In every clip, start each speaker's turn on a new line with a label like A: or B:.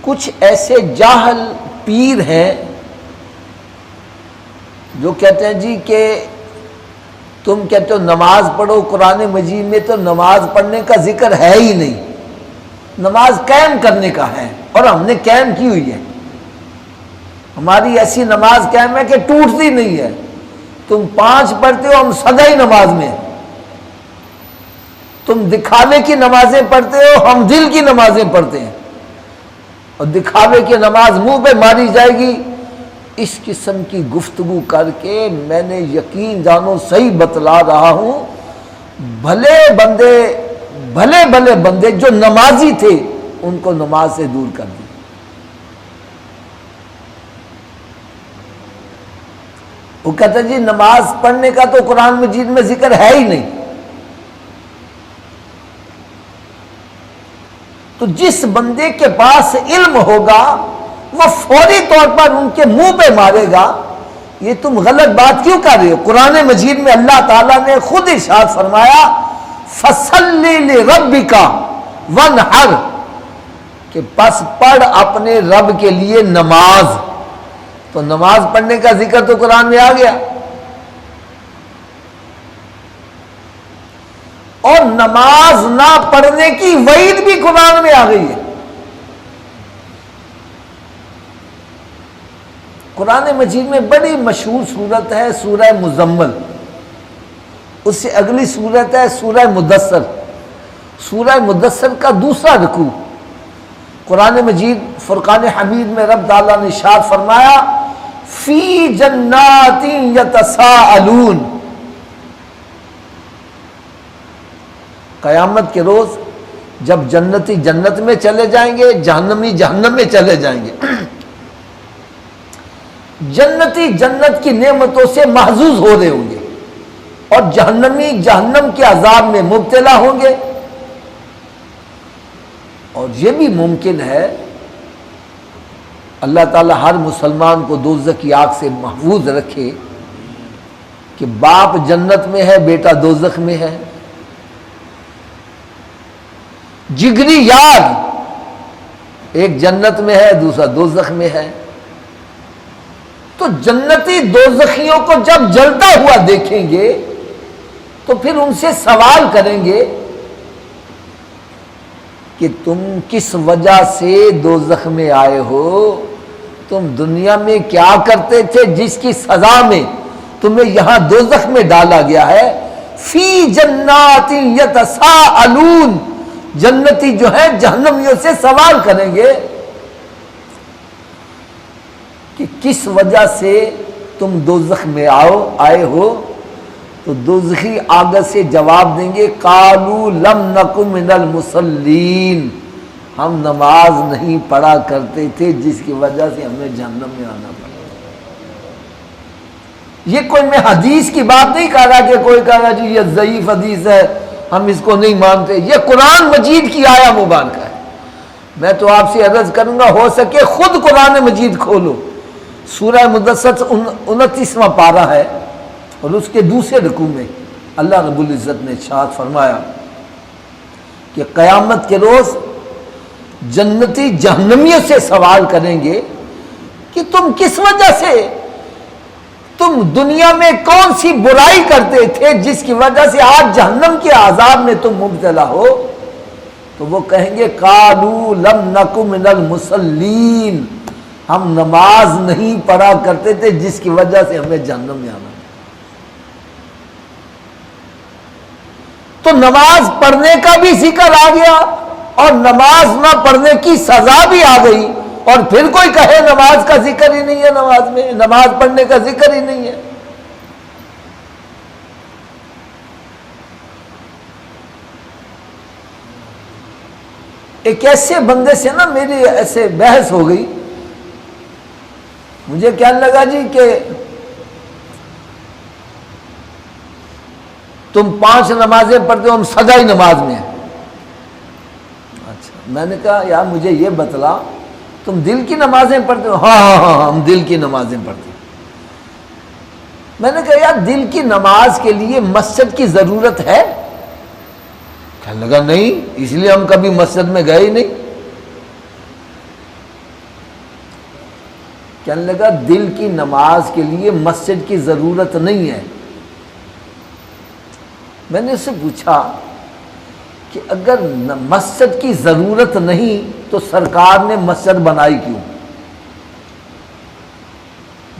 A: کچھ ایسے جاہل پیر ہیں جو کہتے ہیں جی کہ تم کہتے ہو نماز پڑھو، قرآن مجید میں تو نماز پڑھنے کا ذکر ہے ہی نہیں، نماز قائم کرنے کا ہے، اور ہم نے قائم کی ہوئی ہے، ہماری ایسی نماز قائم ہے کہ ٹوٹتی نہیں ہے۔ تم 5 پڑھتے ہو، ہم سدا ہی نماز میں ہیں۔ تم دکھاوے کی نمازیں پڑھتے ہو، ہم دل کی نمازیں پڑھتے ہیں، اور دکھاوے کی نماز منہ پہ ماری جائے گی۔ اس قسم کی گفتگو کر کے میں نے یقین جانو صحیح بتلا رہا ہوں، بھلے بھلے بندے جو نمازی تھے ان کو نماز سے دور کر دی۔ وہ کہتا جی نماز پڑھنے کا تو قرآن مجید میں ذکر ہے ہی نہیں۔ تو جس بندے کے پاس علم ہوگا وہ فوری طور پر ان کے منہ پہ مارے گا، یہ تم غلط بات کیوں کر رہے ہو؟ قرآن مجید میں اللہ تعالیٰ نے خود ارشاد فرمایا فَصَلِّ لِرَبِّكَ وَانْحَرْ، کہ پس پڑھ اپنے رب کے لیے نماز۔ تو نماز پڑھنے کا ذکر تو قرآن میں آ گیا، اور نماز نہ پڑھنے کی وعید بھی قرآن میں آ گئی ہے۔ قرآن مجید میں بڑی مشہور سورت ہے سورہ مزمل، اس سے اگلی سورت ہے سورہ مدثر۔ سورہ مدثر کا دوسرا رکوع، قرآن مجید فرقان حمید میں رب تعالیٰ نے ارشاد فرمایا فی جنات یتساءلون، قیامت کے روز جب جنتی جنت میں چلے جائیں گے، جہنمی جہنم میں چلے جائیں گے، جنتی جنت کی نعمتوں سے محظوظ ہو رہے ہوں گے، اور جہنمی جہنم کے عذاب میں مبتلا ہوں گے۔ اور یہ بھی ممکن ہے اللہ تعالیٰ ہر مسلمان کو دوزخ کی آگ سے محفوظ رکھے کہ باپ جنت میں ہے، بیٹا دوزخ میں ہے، جگری یار ایک جنت میں ہے، دوسرا دوزخ میں ہے۔ تو جنتی دوزخیوں کو جب جلتا ہوا دیکھیں گے تو پھر ان سے سوال کریں گے کہ تم کس وجہ سے دوزخ میں آئے ہو؟ تم دنیا میں کیا کرتے تھے جس کی سزا میں تمہیں یہاں دوزخ میں ڈالا گیا ہے؟ فی جنات یتساءلون، جنتی جو ہے جہنمیوں سے سوال کریں گے کہ کس وجہ سے تم دوزخ میں آئے ہو؟ تو دوزخی آگ سے جواب دیں گے قالوا لم نک من المصلین، ہم نماز نہیں پڑھا کرتے تھے جس کی وجہ سے ہمیں جہنم میں آنا پڑا۔ یہ کوئی میں حدیث کی بات نہیں کہہ رہا کہ کوئی کہہ رہا جی یہ ضعیف حدیث ہے ہم اس کو نہیں مانتے، یہ قرآن مجید کی آیا مبارکہ ہے۔ میں تو آپ سے عرض کروں گا ہو سکے خود قرآن مجید کھولو، سورہ مدثر 29واں پارہ ہے، اور اس کے دوسرے رکوع میں اللہ رب العزت نے ارشاد فرمایا کہ قیامت کے روز جنتی جہنمیوں سے سوال کریں گے کہ تم کس وجہ سے، تم دنیا میں کون سی برائی کرتے تھے جس کی وجہ سے آج جہنم کے عذاب میں تم مبتلا ہو؟ تو وہ کہیں گے قالوا لم نک من المصلین، ہم نماز نہیں پڑھا کرتے تھے جس کی وجہ سے ہمیں جہنم میں آنا۔ تو نماز پڑھنے کا بھی ذکر آ گیا اور نماز نہ پڑھنے کی سزا بھی آ گئی، اور پھر کوئی کہے نماز کا ذکر ہی نہیں ہے، نماز میں نماز پڑھنے کا ذکر ہی نہیں ہے۔ ایک ایسے بندے سے نا میری ایسے بحث ہو گئی، مجھے کہنے لگا جی کہ تم 5 نمازیں پڑھتے ہو، ہم سدا ہی نماز میں ہیں۔ اچھا، میں نے کہا یار مجھے یہ بتلا تم دل کی نمازیں پڑھتے ہو؟ ہاں ہم دل کی نمازیں پڑھتے ہیں۔ میں نے کہا یار دل کی نماز کے لیے مسجد کی ضرورت ہے؟ کہنے لگا نہیں، اس لیے ہم کبھی مسجد میں گئے ہی نہیں۔ کہنے لگا دل کی نماز کے لیے مسجد کی ضرورت نہیں ہے۔ میں نے اس سے پوچھا کہ اگر مسجد کی ضرورت نہیں تو سرکار نے مسجد بنائی کیوں؟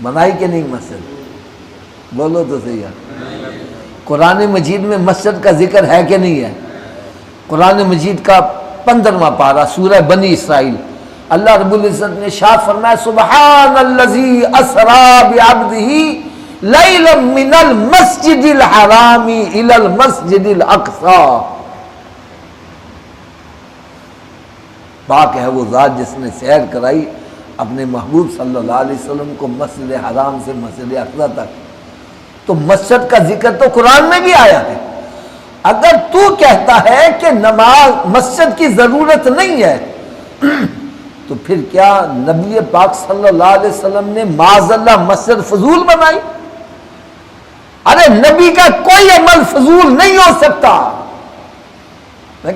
A: بنائی کہ نہیں مسجد؟ بولو تو صحیح ہے۔ قرآن مجید میں مسجد کا ذکر ہے کہ نہیں ہے؟ قرآن مجید کا 15واں پارہ سورہ بنی اسرائیل، اللہ رب العزت نے ارشاد فرمایا سبحان الذی اسری بعبدہ لیلا من المسجد الحرام الی المسجد الاقصی، پاک ہے وہ ذات جس نے سیر کرائی اپنے محبوب صلی اللہ علیہ وسلم کو مسجد حرام سے مسجد اقصی تک۔ تو مسجد کا ذکر تو قرآن میں بھی آیا ہے۔ اگر تو کہتا ہے کہ نماز مسجد کی ضرورت نہیں ہے تو پھر کیا نبی پاک صلی اللہ علیہ وسلم نے معاذ اللہ مسجد فضول بنائی؟ ارے نبی کا کوئی عمل فضول نہیں ہو سکتا،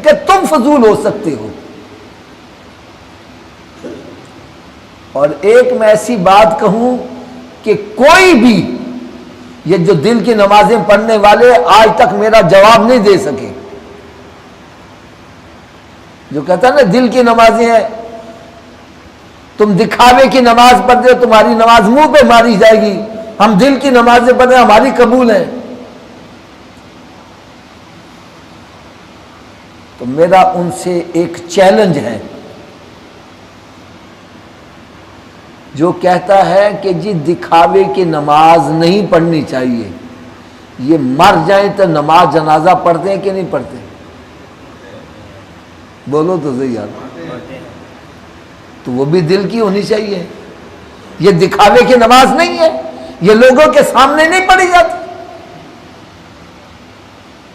A: کہ تم فضول ہو سکتے ہو۔ اور ایک میں ایسی بات کہوں کہ کوئی بھی یہ جو دل کی نمازیں پڑھنے والے آج تک میرا جواب نہیں دے سکے، جو کہتا ہے نا دل کی نمازیں ہیں، تم دکھاوے کی نماز پڑھتے ہو، تمہاری نماز منہ پہ ماری جائے گی، ہم دل کی نمازیں پڑھ رہے ہیں ہماری قبول ہیں۔ تو میرا ان سے ایک چیلنج ہے جو کہتا ہے کہ جی دکھاوے کی نماز نہیں پڑھنی چاہیے، یہ مر جائیں تو نماز جنازہ پڑھتے ہیں کہ نہیں پڑھتے؟ بولو تو صحیح یار، تو وہ بھی دل کی ہونی چاہیے۔ یہ دکھاوے کی نماز نہیں ہے، یہ لوگوں کے سامنے نہیں پڑھی جاتی۔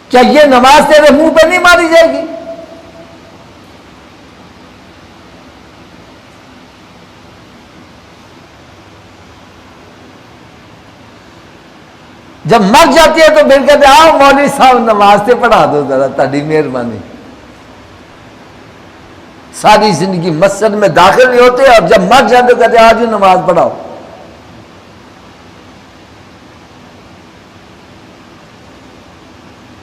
A: کیا یہ نماز تیرے منہ پہ نہیں ماری جائے گی؟ جب مر جاتی ہے تو پھر کہتے آؤ مولوی صاحب نماز سے پڑھا دو ذرا، تہاڈی مہربانی۔ ساری زندگی مسجد میں داخل نہیں ہوتے اور جب مر جاتے تو کہتے آج نماز پڑھاؤ۔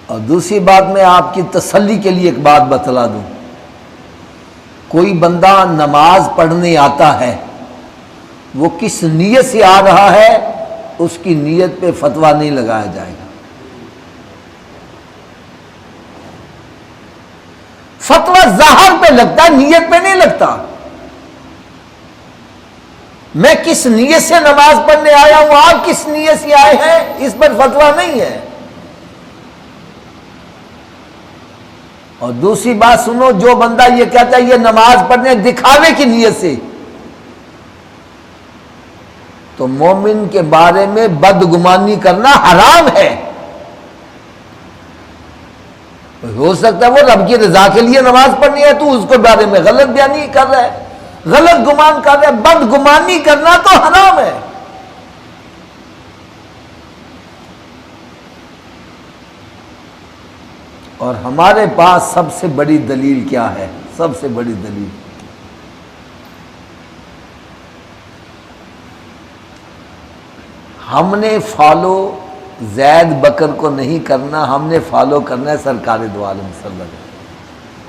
A: اور دوسری بات میں آپ کی تسلی کے لیے ایک بات بتلا دوں، کوئی بندہ نماز پڑھنے آتا ہے، وہ کس نیت سے آ رہا ہے اس کی نیت پہ فتویٰ نہیں لگایا جائے گا۔ فتویٰ ظاہر پہ لگتا ہے، نیت پہ نہیں لگتا۔ میں کس نیت سے نماز پڑھنے آیا ہوں، آپ کس نیت سے آئے ہیں، اس پر فتویٰ نہیں ہے۔ اور دوسری بات سنو، جو بندہ یہ کہتا ہے یہ نماز پڑھنے دکھاوے کی نیت سے، تو مومن کے بارے میں بدگمانی کرنا حرام ہے۔ ہو سکتا ہے وہ رب کی رضا کے لیے نماز پڑھنی ہے، تو اس کے بارے میں غلط بیانی کر رہا ہے، غلط گمان کر رہا ہے۔ بدگمانی کرنا تو حرام ہے۔ اور ہمارے پاس سب سے بڑی دلیل کیا ہے؟ سب سے بڑی دلیل ہم نے فالو زید بکر کو نہیں کرنا، ہم نے فالو کرنا ہے سرکار دو عالم صلی اللہ علیہ وسلم۔